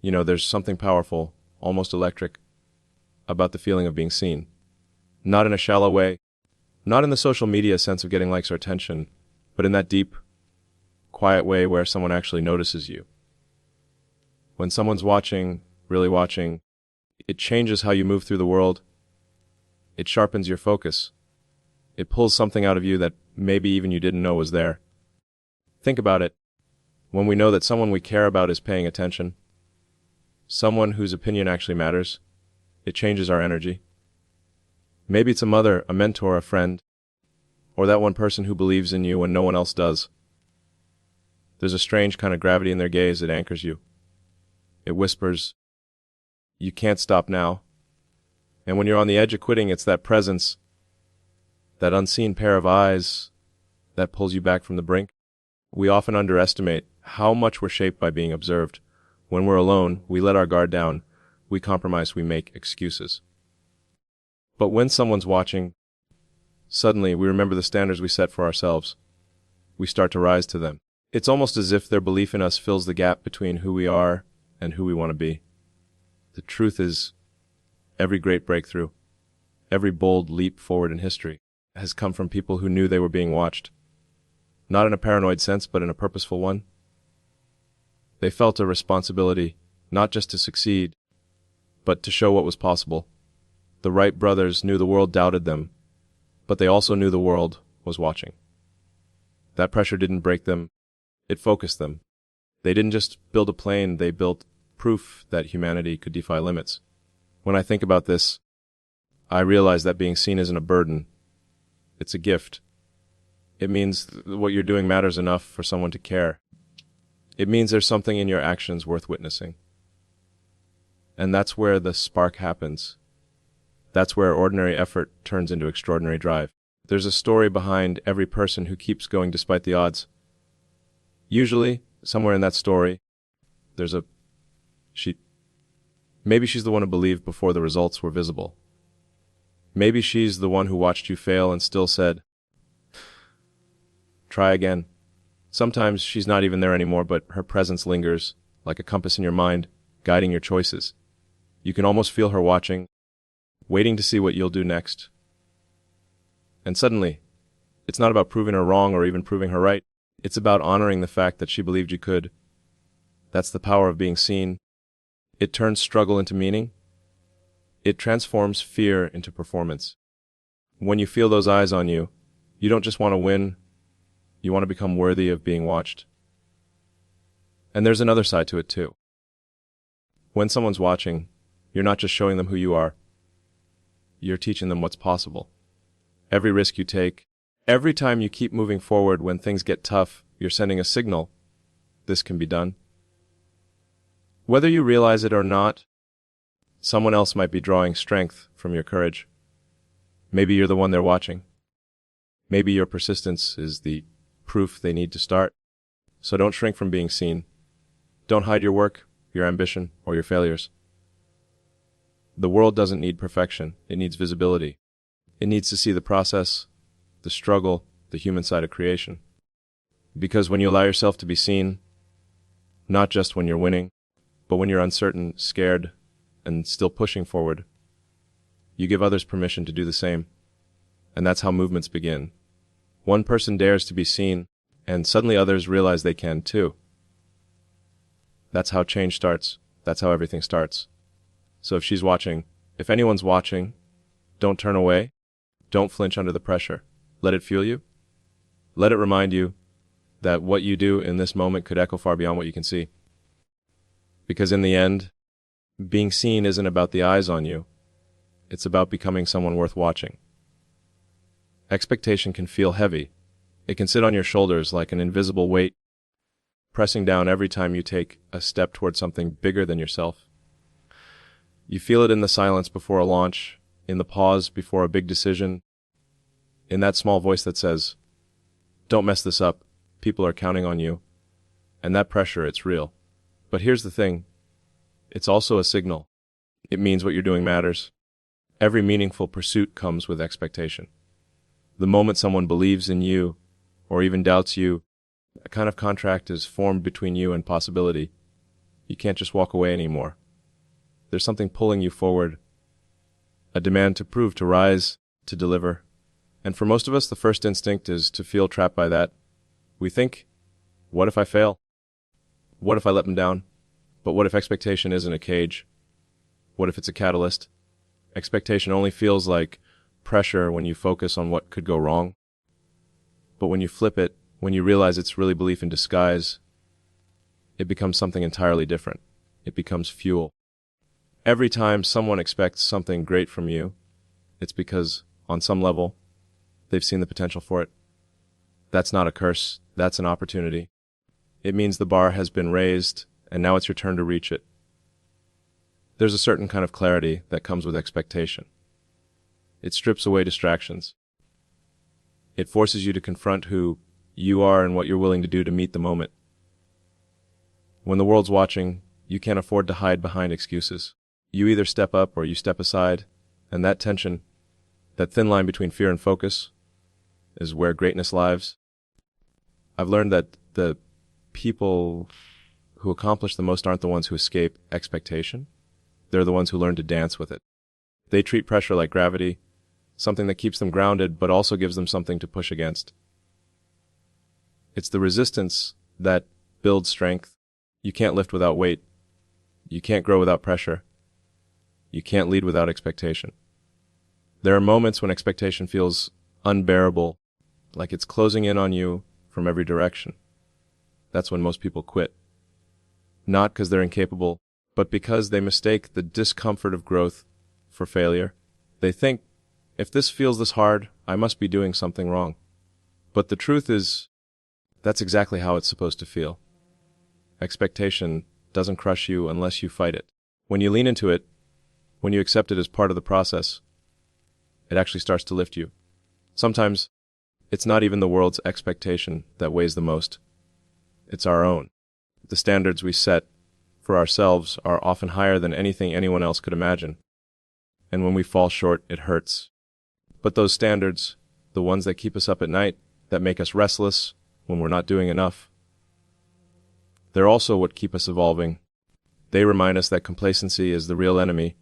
There's something powerful, almost electric, about the feeling of being seen. Not in a shallow way, not in the social media sense of getting likes or attention, but in that deep, quiet way where someone actually notices you. When someone's watching, really watching, it changes how you move through the world. It sharpens your focus. It pulls something out of you that maybe even you didn't know was there. Think about it. When we know that someone we care about is paying attention, someone whose opinion actually matters, it changes our energy. Maybe it's a mother, a mentor, a friend, or that one person who believes in you when no one else does. There's a strange kind of gravity in their gaze that anchors you. It whispers, "You can't stop now." And when you're on the edge of quitting, it's that presence, that unseen pair of eyes that pulls you back from the brink. We often underestimate how much we're shaped by being observed. When we're alone, we let our guard down, we compromise, we make excuses. But when someone's watching, suddenly we remember the standards we set for ourselves. We start to rise to them. It's almost as if their belief in us fills the gap between who we are and who we want to be. The truth is, every great breakthrough, every bold leap forward in history, has come from people who knew they were being watched. Not in a paranoid sense, but in a purposeful one. They felt a responsibility, not just to succeed, but to show what was possible. The Wright brothers knew the world doubted them, but they also knew the world was watching. That pressure didn't break them, it focused them. They didn't just build a plane, they built proof that humanity could defy limits. When I think about this, I realize that being seen isn't a burden, it's a gift. It means what you're doing matters enough for someone to care. It means there's something in your actions worth witnessing. And that's where the spark happens. That's where ordinary effort turns into extraordinary drive. There's a story behind every person who keeps going despite the odds. Usually, somewhere in that story, there's a maybe she's the one who believed before the results were visible. Maybe she's the one who watched you fail and still said, "Try again." Sometimes she's not even there anymore, but her presence lingers, like a compass in your mind, guiding your choices. You can almost feel her watching, waiting to see what you'll do next. And suddenly, it's not about proving her wrong or even proving her right. It's about honoring the fact that she believed you could. That's the power of being seen. It turns struggle into meaning. It transforms fear into performance. When you feel those eyes on you, you don't just want to win, you want to become worthy of being watched. And there's another side to it too. When someone's watching, you're not just showing them who you are, you're teaching them what's possible. Every risk you take, every time you keep moving forward when things get tough, you're sending a signal. This can be done. Whether you realize it or not, someone else might be drawing strength from your courage. Maybe you're the one they're watching. Maybe your persistence is the proof they need to start. So don't shrink from being seen. Don't hide your work, your ambition, or your failures. The world doesn't need perfection. It needs visibility. It needs to see the process, the struggle, the human side of creation. Because when you allow yourself to be seen, not just when you're winning, but when you're uncertain, scared, and still pushing forward, you give others permission to do the same. And that's how movements begin. One person dares to be seen, and suddenly others realize they can too. That's how change starts. That's how everything starts. So if she's watching, if anyone's watching, don't turn away. Don't flinch under the pressure. Let it fuel you. Let it remind you that what you do in this moment could echo far beyond what you can see. Because in the end, being seen isn't about the eyes on you. It's about becoming someone worth watching. Expectation can feel heavy. It can sit on your shoulders like an invisible weight, pressing down every time you take a step towards something bigger than yourself. You feel it in the silence before a launch, in the pause before a big decision, in that small voice that says, "Don't mess this up, people are counting on you." And that pressure, it's real. But here's the thing, it's also a signal. It means what you're doing matters. Every meaningful pursuit comes with expectation. The moment someone believes in you, or even doubts you, a kind of contract is formed between you and possibility. You can't just walk away anymore. There's something pulling you forward, a demand to prove, to rise, to deliver. And for most of us, the first instinct is to feel trapped by that. We think, what if I fail? What if I let them down? But what if expectation isn't a cage? What if it's a catalyst? Expectation only feels like pressure when you focus on what could go wrong. But when you flip it, when you realize it's really belief in disguise, it becomes something entirely different. It becomes fuel. Every time someone expects something great from you, it's because, on some level, they've seen the potential for it. That's not a curse. That's an opportunity. It means the bar has been raised, and now it's your turn to reach it. There's a certain kind of clarity that comes with expectation. It strips away distractions. It forces you to confront who you are and what you're willing to do to meet the moment. When the world's watching, you can't afford to hide behind excuses. You either step up or you step aside, and that tension, that thin line between fear and focus, is where greatness lives. I've learned that the people who accomplish the most aren't the ones who escape expectation. They're the ones who learn to dance with it. They treat pressure like gravity, something that keeps them grounded but also gives them something to push against. It's the resistance that builds strength. You can't lift without weight. You can't grow without pressure. You can't lead without expectation. There are moments when expectation feels unbearable, like it's closing in on you from every direction. That's when most people quit. Not because they're incapable, but because they mistake the discomfort of growth for failure. They think, if this feels this hard, I must be doing something wrong. But the truth is, that's exactly how it's supposed to feel. Expectation doesn't crush you unless you fight it. When you lean into it, when you accept it as part of the process, it actually starts to lift you. Sometimes, it's not even the world's expectation that weighs the most. It's our own. The standards we set for ourselves are often higher than anything anyone else could imagine. And when we fall short, it hurts. But those standards, the ones that keep us up at night, that make us restless when we're not doing enough, they're also what keep us evolving. They remind us that complacency is the real enemy,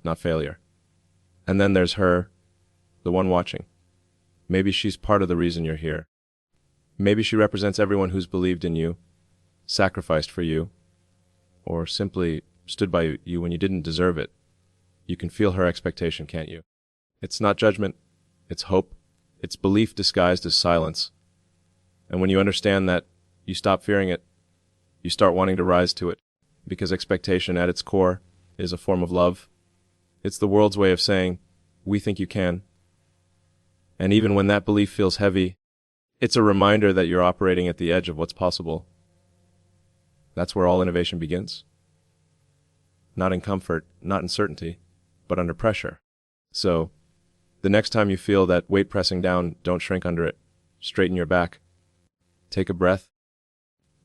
not failure. And then there's her, the one watching. Maybe she's part of the reason you're here. Maybe she represents everyone who's believed in you, sacrificed for you, or simply stood by you when you didn't deserve it. You can feel her expectation, can't you? It's not judgment, it's hope. It's belief disguised as silence. And when you understand that, you stop fearing it. You start wanting to rise to it, because expectation at its core is a form of love. It's the world's way of saying, we think you can. And even when that belief feels heavy, it's a reminder that you're operating at the edge of what's possible. That's where all innovation begins. Not in comfort, not in certainty, but under pressure. So, the next time you feel that weight pressing down, don't shrink under it. Straighten your back. Take a breath.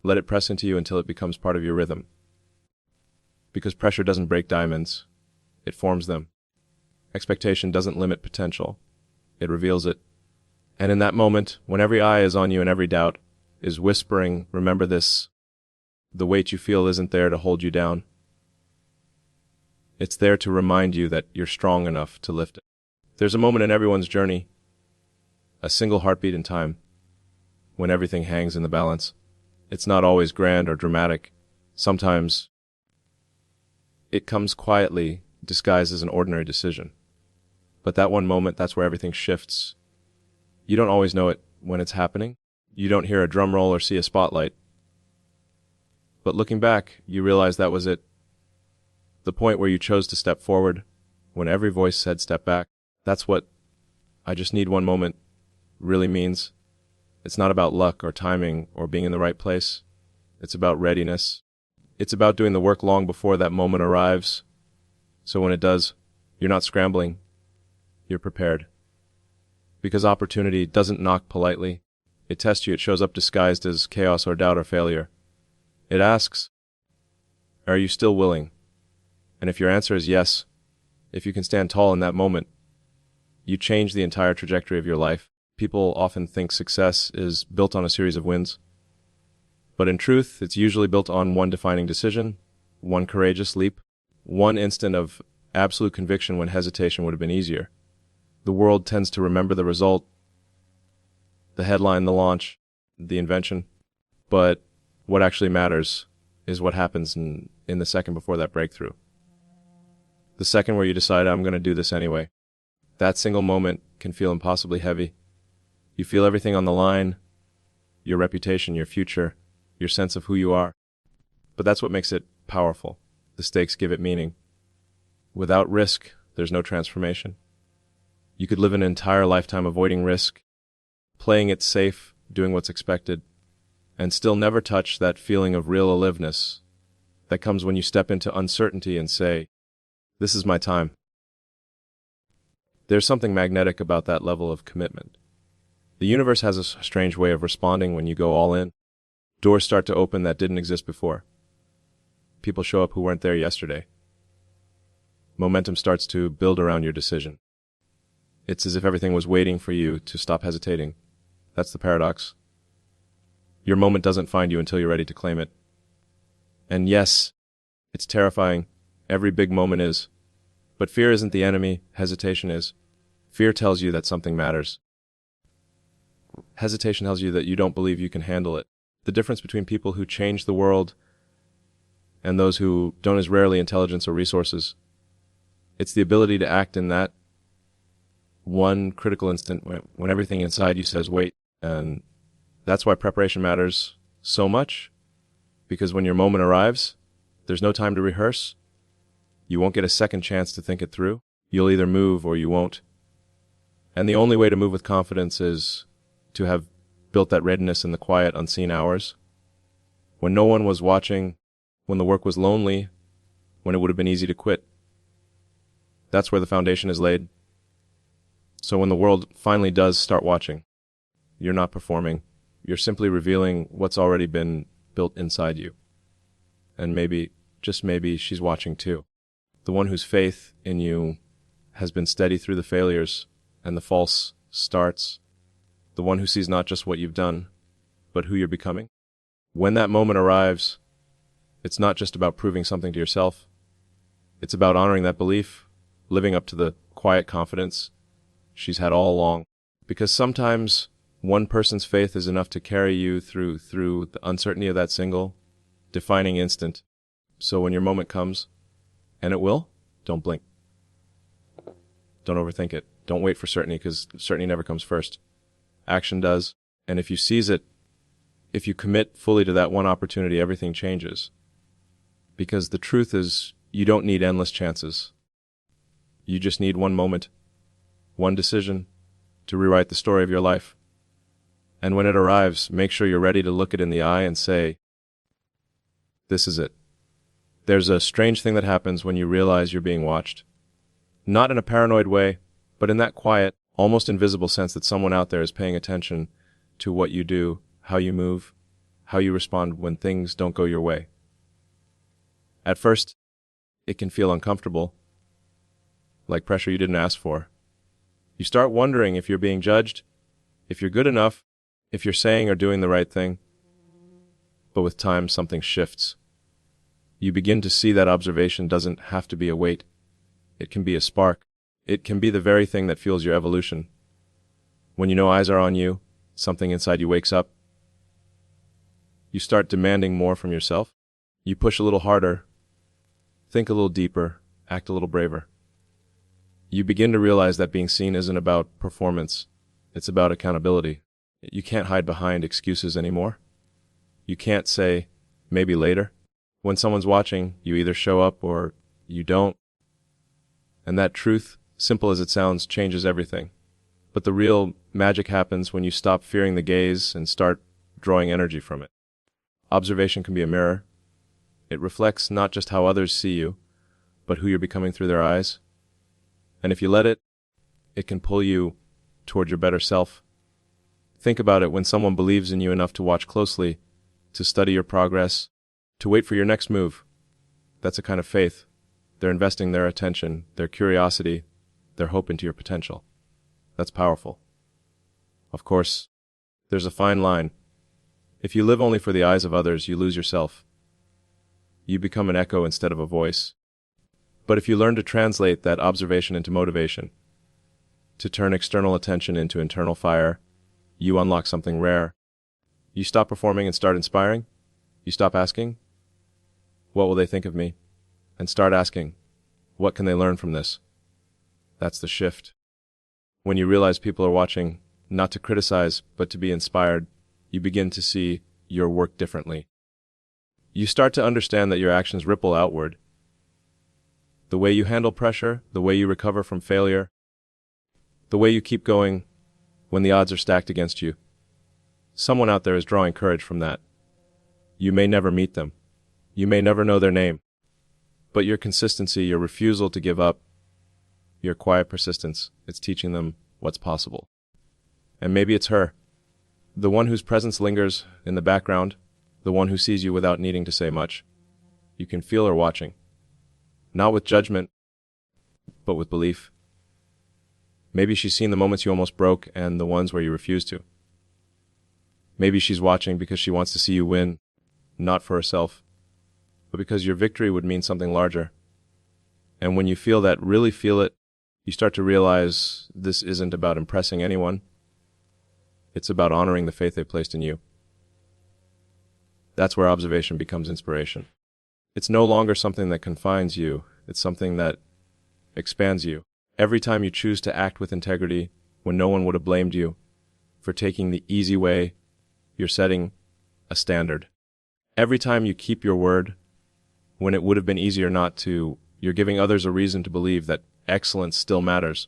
Let it press into you until it becomes part of your rhythm. Because pressure doesn't break diamonds, it forms them. Expectation doesn't limit potential, it reveals it. And in that moment, when every eye is on you and every doubt is whispering, remember this, the weight you feel isn't there to hold you down. It's there to remind you that you're strong enough to lift it. There's a moment in everyone's journey, a single heartbeat in time, when everything hangs in the balance. It's not always grand or dramatic. Sometimes it comes quietly, disguised as an ordinary decision. But that one moment, that's where everything shifts. You don't always know it when it's happening. You don't hear a drum roll or see a spotlight. But looking back, you realize that was it. The point where you chose to step forward, when every voice said step back. That's what "I just need one moment" really means. It's not about luck or timing or being in the right place. It's about readiness. It's about doing the work long before that moment arrives. So when it does, you're not scrambling. You're prepared. Because opportunity doesn't knock politely. It tests you. It shows up disguised as chaos or doubt or failure. It asks, are you still willing? And if your answer is yes, if you can stand tall in that moment, you change the entire trajectory of your life. People often think success is built on a series of wins. But in truth, it's usually built on one defining decision, one courageous leap, one instant of absolute conviction when hesitation would have been easier. The world tends to remember the result, the headline, the launch, the invention, but what actually matters is what happens in the second before that breakthrough. The second where you decide, I'm going to do this anyway. That single moment can feel impossibly heavy. You feel everything on the line, your reputation, your future, your sense of who you are. But that's what makes it powerful. The stakes give it meaning. Without risk, there's no transformation. You could live an entire lifetime avoiding risk, playing it safe, doing what's expected, and still never touch that feeling of real aliveness that comes when you step into uncertainty and say, this is my time. There's something magnetic about that level of commitment. The universe has a strange way of responding when you go all in. Doors start to open that didn't exist before. People show up who weren't there yesterday. Momentum starts to build around your decision. It's as if everything was waiting for you to stop hesitating. That's the paradox. Your moment doesn't find you until you're ready to claim it. And yes, it's terrifying. Every big moment is. But fear isn't the enemy, hesitation is. Fear tells you that something matters. Hesitation tells you that you don't believe you can handle it. The difference between people who change the world and those who don't is rarely intelligence or resources. It's the ability to act in that one critical instant when everything inside you says wait. And that's why preparation matters so much, because when your moment arrives, there's no time to rehearse. You won't get a second chance to think it through. You'll either move or you won't. And the only way to move with confidence is to have built that readiness in the quiet, unseen hours. When no one was watching, when the work was lonely, when it would have been easy to quit. That's where the foundation is laid. So when the world finally does start watching, you're not performing. You're simply revealing what's already been built inside you. And maybe, just maybe, she's watching too. The one whose faith in you has been steady through the failures and the false starts. The one who sees not just what you've done, but who you're becoming. When that moment arrives, it's not just about proving something to yourself. It's about honoring that belief, living up to the quiet confidence she's had all along. Because sometimes one person's faith is enough to carry you through the uncertainty of that single, defining instant. So when your moment comes, and it will, don't blink. Don't overthink it. Don't wait for certainty, because certainty never comes first. Action does. And if you seize it, if you commit fully to that one opportunity, everything changes. Because the truth is, you don't need endless chances. You just need one moment, one decision, to rewrite the story of your life. And when it arrives, make sure you're ready to look it in the eye and say, this is it. There's a strange thing that happens when you realize you're being watched. Not in a paranoid way, but in that quiet, almost invisible sense that someone out there is paying attention to what you do, how you move, how you respond when things don't go your way. At first, it can feel uncomfortable, like pressure you didn't ask for. You start wondering if you're being judged, if you're good enough, if you're saying or doing the right thing. But with time, something shifts. You begin to see that observation doesn't have to be a weight. It can be a spark. It can be the very thing that fuels your evolution. When you know eyes are on you, something inside you wakes up. You start demanding more from yourself. You push a little harder, think a little deeper, act a little braver. You begin to realize that being seen isn't about performance. It's about accountability. You can't hide behind excuses anymore. You can't say, maybe later. When someone's watching, you either show up or you don't. And that truth, simple as it sounds, changes everything. But the real magic happens when you stop fearing the gaze and start drawing energy from it. Observation can be a mirror. It reflects not just how others see you, but who you're becoming through their eyes. And if you let it, it can pull you toward your better self. Think about it when someone believes in you enough to watch closely, to study your progress, to wait for your next move. That's a kind of faith. They're investing their attention, their curiosity, their hope into your potential. That's powerful. Of course, there's a fine line. If you live only for the eyes of others, you lose yourself. You become an echo instead of a voice. But if you learn to translate that observation into motivation, to turn external attention into internal fire, you unlock something rare. You stop performing and start inspiring. You stop asking, what will they think of me? And start asking, what can they learn from this? That's the shift. When you realize people are watching, not to criticize, but to be inspired, you begin to see your work differently. You start to understand that your actions ripple outward. The way you handle pressure, the way you recover from failure, the way you keep going when the odds are stacked against you. Someone out there is drawing courage from that. You may never meet them. You may never know their name. But your consistency, your refusal to give up, your quiet persistence, it's teaching them what's possible. And maybe it's her, the one whose presence lingers in the background, the one who sees you without needing to say much. You can feel her watching. Not with judgment, but with belief. Maybe she's seen the moments you almost broke and the ones where you refused to. Maybe she's watching because she wants to see you win, not for herself, but because your victory would mean something larger. And when you feel that, really feel it, you start to realize this isn't about impressing anyone. It's about honoring the faith they placed in you. That's where observation becomes inspiration. It's no longer something that confines you. It's something that expands you. Every time you choose to act with integrity when no one would have blamed you for taking the easy way, you're setting a standard. Every time you keep your word when it would have been easier not to, you're giving others a reason to believe that excellence still matters.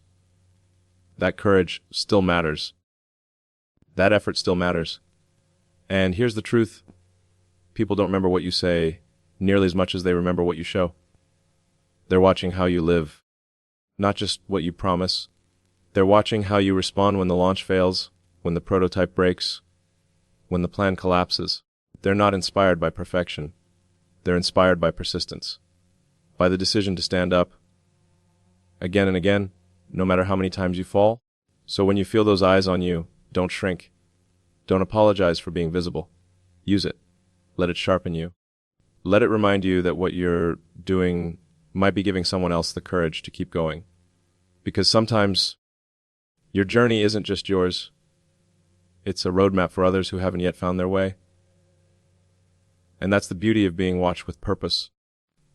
That courage still matters. That effort still matters. And here's the truth. People don't remember what you say nearly as much as they remember what you show. They're watching how you live, not just what you promise. They're watching how you respond when the launch fails, when the prototype breaks, when the plan collapses. They're not inspired by perfection. They're inspired by persistence, by the decision to stand up again and again, no matter how many times you fall. So when you feel those eyes on you, don't shrink. Don't apologize for being visible. Use it. Let it sharpen you. Let it remind you that what you're doing might be giving someone else the courage to keep going. Because sometimes your journey isn't just yours. It's a roadmap for others who haven't yet found their way. And that's the beauty of being watched with purpose.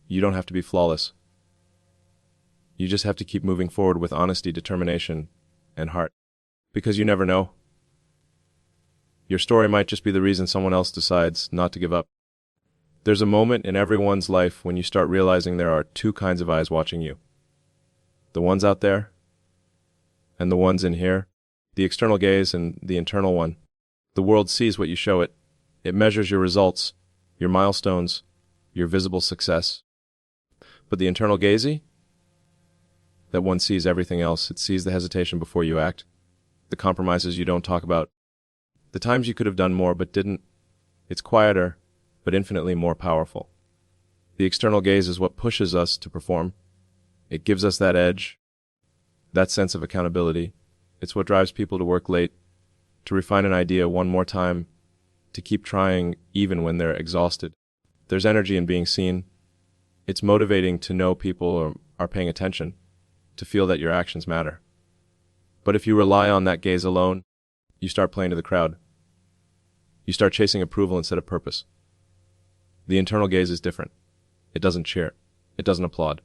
You don't have to be flawless. You just have to keep moving forward with honesty, determination, and heart. Because you never know. Your story might just be the reason someone else decides not to give up. There's a moment in everyone's life when you start realizing there are two kinds of eyes watching you. The ones out there, and the ones in here. The external gaze and the internal one. The world sees what you show it. It measures your results, your milestones, your visible success. But the internal gaze, that one sees everything else. It sees the hesitation before you act, the compromises you don't talk about, the times you could have done more but didn't. It's quieter, but infinitely more powerful. The external gaze is what pushes us to perform. It gives us that edge, that sense of accountability. It's what drives people to work late, to refine an idea one more time, to keep trying even when they're exhausted. There's energy in being seen. It's motivating to know people are paying attention, to feel that your actions matter. But if you rely on that gaze alone, you start playing to the crowd. You start chasing approval instead of purpose. The internal gaze is different. It doesn't cheer. It doesn't applaud.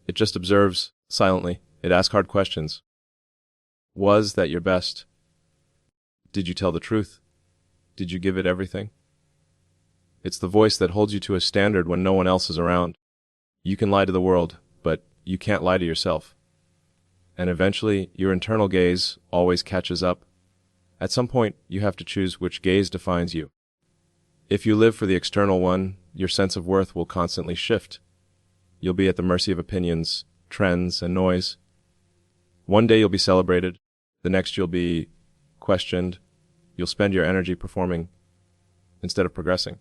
It just observes silently. It asks hard questions. Was that your best? Did you tell the truth? Did you give it everything? It's the voice that holds you to a standard when no one else is around. You can lie to the world, but you can't lie to yourself. And eventually, your internal gaze always catches up. At some point, you have to choose which gaze defines you. If you live for the external one, your sense of worth will constantly shift. You'll be at the mercy of opinions, trends, and noise. One day you'll be celebrated. The next you'll be questioned. You'll spend your energy performing instead of progressing.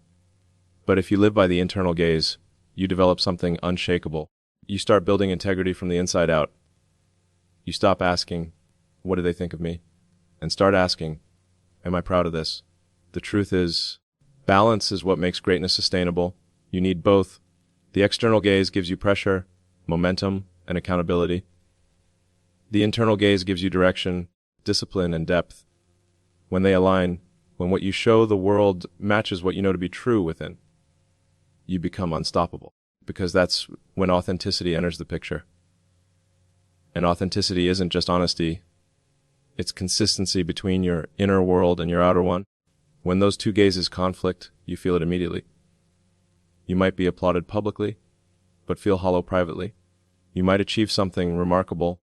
But if you live by the internal gaze, you develop something unshakable. You start building integrity from the inside out. You stop asking, what do they think of me? And start asking, am I proud of this? The truth is, balance is what makes greatness sustainable. You need both, The external gaze gives you pressure, momentum, and accountability. The internal gaze gives you direction, discipline, and depth. When they align, when what you show the world matches what you know to be true within, you become unstoppable, because that's when authenticity enters the picture. And authenticity isn't just honesty, it's consistency between your inner world and your outer one. When those two gazes conflict, you feel it immediately. You might be applauded publicly, but feel hollow privately. You might achieve something remarkable,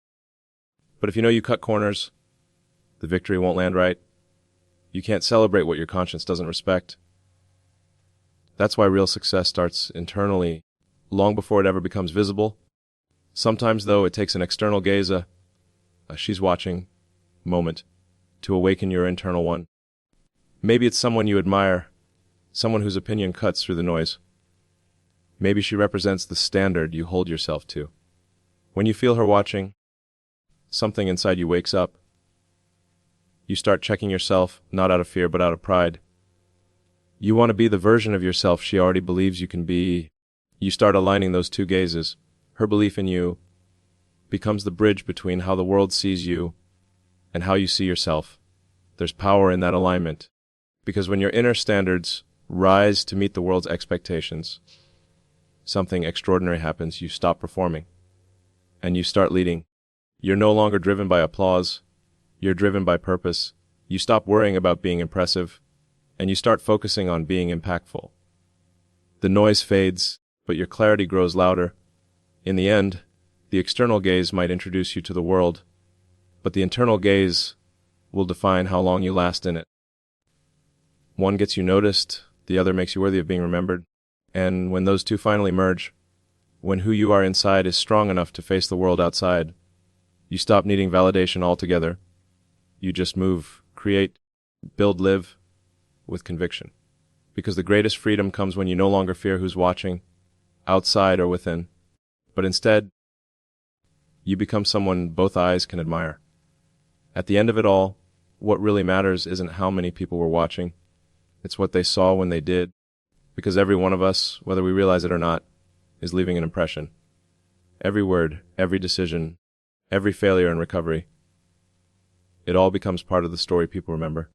but if you know you cut corners, the victory won't land right. You can't celebrate what your conscience doesn't respect. That's why real success starts internally, long before it ever becomes visible. Sometimes, though, it takes an external gaze, a she's watching moment, to awaken your internal one. Maybe it's someone you admire, someone whose opinion cuts through the noise. Maybe she represents the standard you hold yourself to. When you feel her watching, something inside you wakes up. You start checking yourself, not out of fear, but out of pride. You want to be the version of yourself she already believes you can be. You start aligning those two gazes. Her belief in you becomes the bridge between how the world sees you and how you see yourself. There's power in that alignment, because when your inner standards rise to meet the world's expectations, something extraordinary happens. You stop performing, and you start leading. You're no longer driven by applause. You're driven by purpose. You stop worrying about being impressive, and you start focusing on being impactful. The noise fades, but your clarity grows louder. In the end, the external gaze might introduce you to the world, but the internal gaze will define how long you last in it. One gets you noticed, the other makes you worthy of being remembered. And when those two finally merge, when who you are inside is strong enough to face the world outside, you stop needing validation altogether. You just move, create, build, live with conviction. Because the greatest freedom comes when you no longer fear who's watching, outside or within, but instead, you become someone both eyes can admire. At the end of it all, what really matters isn't how many people were watching, it's what they saw when they did. Because every one of us, whether we realize it or not, is leaving an impression. Every word, every decision, every failure and recovery, it all becomes part of the story people remember.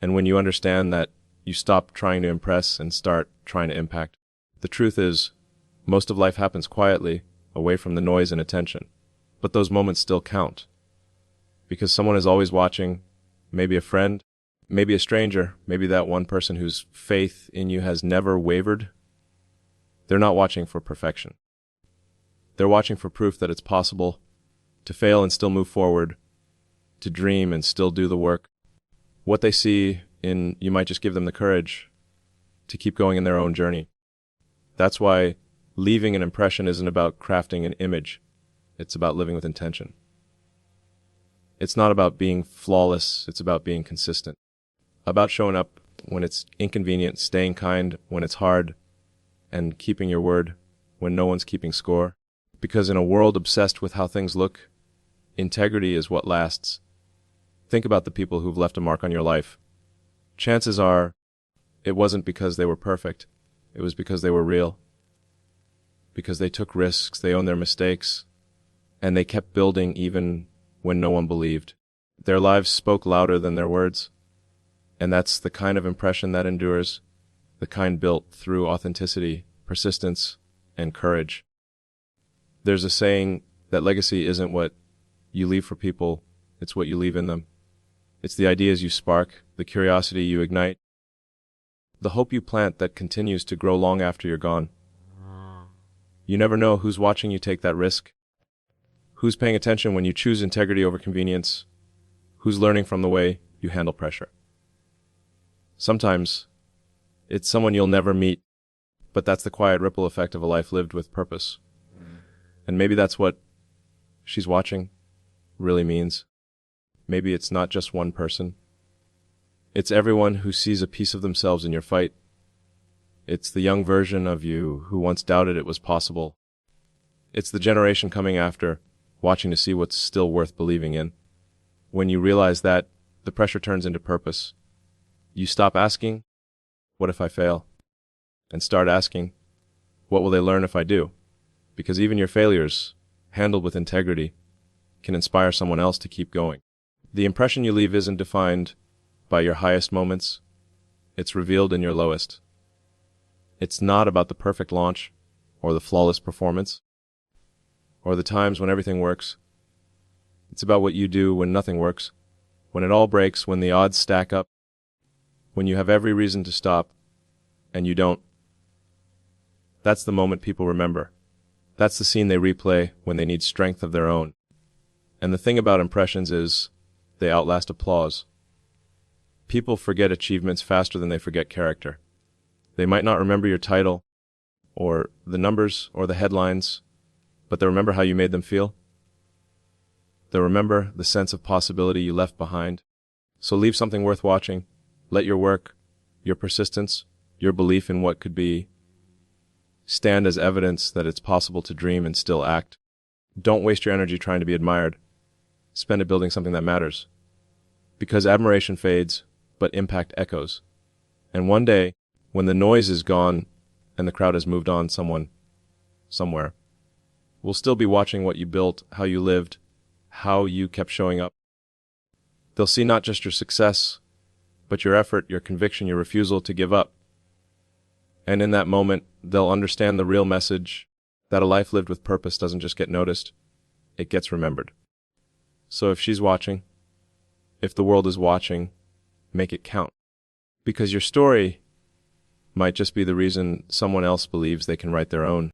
And when you understand that, you stop trying to impress and start trying to impact. The truth is, most of life happens quietly, away from the noise and attention. But those moments still count. Because someone is always watching, maybe a friend, maybe a stranger, maybe that one person whose faith in you has never wavered. They're not watching for perfection. They're watching for proof that it's possible to fail and still move forward, to dream and still do the work. What they see in you might just give them the courage to keep going in their own journey. That's why leaving an impression isn't about crafting an image. It's about living with intention. It's not about being flawless. It's about being consistent. About showing up when it's inconvenient, staying kind when it's hard, and keeping your word when no one's keeping score. Because in a world obsessed with how things look, integrity is what lasts. Think about the people who've left a mark on your life. Chances are, it wasn't because they were perfect. It was because they were real. Because they took risks, they owned their mistakes, and they kept building even when no one believed. Their lives spoke louder than their words. And that's the kind of impression that endures, the kind built through authenticity, persistence, and courage. There's a saying that legacy isn't what you leave for people, it's what you leave in them. It's the ideas you spark, the curiosity you ignite, the hope you plant that continues to grow long after you're gone. You never know who's watching you take that risk, who's paying attention when you choose integrity over convenience, who's learning from the way you handle pressure. Sometimes, it's someone you'll never meet, but that's the quiet ripple effect of a life lived with purpose. And maybe that's what she's watching really means. Maybe it's not just one person. It's everyone who sees a piece of themselves in your fight. It's the young version of you who once doubted it was possible. It's the generation coming after, watching to see what's still worth believing in. When you realize that, the pressure turns into purpose. You stop asking, what if I fail? And start asking, What will they learn if I do? Because even your failures, handled with integrity, can inspire someone else to keep going. The impression you leave isn't defined by your highest moments. It's revealed in your lowest. It's not about the perfect launch or the flawless performance or the times when everything works. It's about what you do when nothing works, when it all breaks, when the odds stack up, when you have every reason to stop and you don't. That's the moment people remember. That's the scene they replay when they need strength of their own. And the thing about impressions is they outlast applause. People forget achievements faster than they forget character. They might not remember your title, or the numbers, or the headlines, but they'll remember how you made them feel. They'll remember the sense of possibility you left behind. So leave something worth watching. Let your work, your persistence, your belief in what could be, stand as evidence that it's possible to dream and still act. Don't waste your energy trying to be admired. Spend it building something that matters. Because admiration fades, but impact echoes. And one day, when the noise is gone and the crowd has moved on somewhere, we'll still be watching what you built, how you lived, how you kept showing up. They'll see not just your success, but your effort, your conviction, your refusal to give up. And in that moment, they'll understand the real message that a life lived with purpose doesn't just get noticed, it gets remembered. So if she's watching, if the world is watching, make it count. Because your story might just be the reason someone else believes they can write their own.